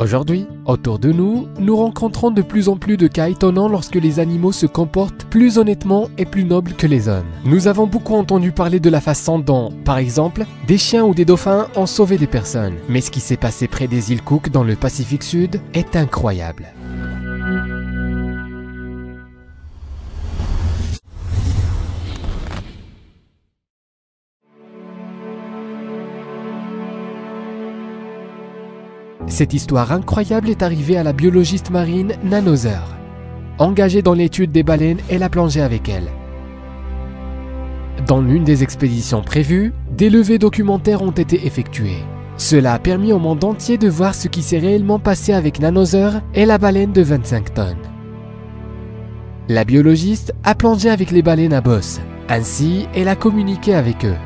Aujourd'hui, autour de nous, nous rencontrons de plus en plus de cas étonnants lorsque les animaux se comportent plus honnêtement et plus nobles que les hommes. Nous avons beaucoup entendu parler de la façon dont, par exemple, des chiens ou des dauphins ont sauvé des personnes. Mais ce qui s'est passé près des îles Cook dans le Pacifique Sud est incroyable. Cette histoire incroyable est arrivée à la biologiste marine Nan Hauser. Engagée dans l'étude des baleines, elle a plongé avec elle. Dans l'une des expéditions prévues, des levées documentaires ont été effectuées. Cela a permis au monde entier de voir ce qui s'est réellement passé avec Nan Hauser et la baleine de 25 tonnes. La biologiste a plongé avec les baleines à bosse. Ainsi, elle a communiqué avec eux.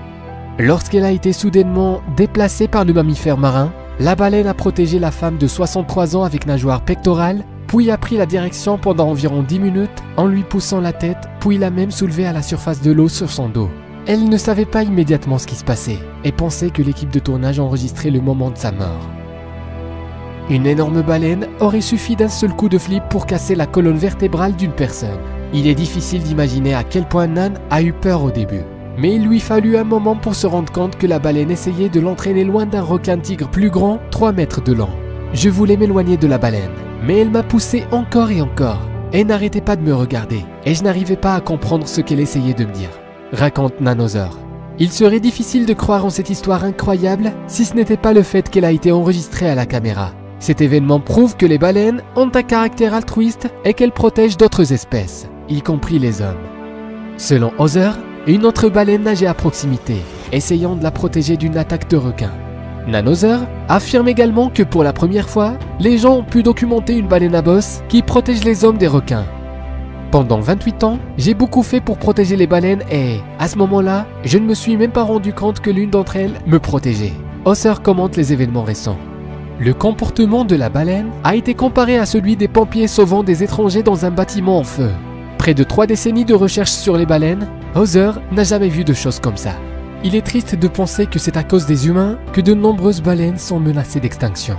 Lorsqu'elle a été soudainement déplacée par le mammifère marin, la baleine a protégé la femme de 63 ans avec nageoire pectorale, puis a pris la direction pendant environ 10 minutes en lui poussant la tête, puis l'a même soulevée à la surface de l'eau sur son dos. Elle ne savait pas immédiatement ce qui se passait et pensait que l'équipe de tournage enregistrait le moment de sa mort. Une énorme baleine aurait suffi d'un seul coup de flip pour casser la colonne vertébrale d'une personne. Il est difficile d'imaginer à quel point Nan a eu peur au début. Mais il lui fallut un moment pour se rendre compte que la baleine essayait de l'entraîner loin d'un requin-tigre plus grand, 3 mètres de long. Je voulais m'éloigner de la baleine, mais elle m'a poussé encore et encore. Elle n'arrêtait pas de me regarder, et je n'arrivais pas à comprendre ce qu'elle essayait de me dire, raconte Nan Hauser. Il serait difficile de croire en cette histoire incroyable si ce n'était pas le fait qu'elle a été enregistrée à la caméra. Cet événement prouve que les baleines ont un caractère altruiste et qu'elles protègent d'autres espèces, y compris les hommes. Selon Hauser, une autre baleine nageait à proximité, essayant de la protéger d'une attaque de requin. Nan Hauser affirme également que pour la première fois, les gens ont pu documenter une baleine à bosse qui protège les hommes des requins. Pendant 28 ans, j'ai beaucoup fait pour protéger les baleines et, à ce moment-là, je ne me suis même pas rendu compte que l'une d'entre elles me protégeait. Hauser commente les événements récents. Le comportement de la baleine a été comparé à celui des pompiers sauvant des étrangers dans un bâtiment en feu. Près de 3 décennies de recherche sur les baleines, Hauser n'a jamais vu de choses comme ça. Il est triste de penser que c'est à cause des humains que de nombreuses baleines sont menacées d'extinction.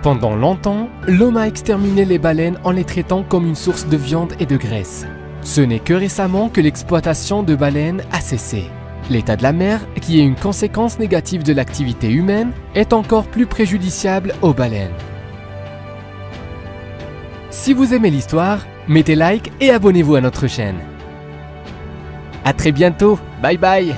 Pendant longtemps, l'homme a exterminé les baleines en les traitant comme une source de viande et de graisse. Ce n'est que récemment que l'exploitation de baleines a cessé. L'état de la mer, qui est une conséquence négative de l'activité humaine, est encore plus préjudiciable aux baleines. Si vous aimez l'histoire, mettez like et abonnez-vous à notre chaîne. À très bientôt, bye bye.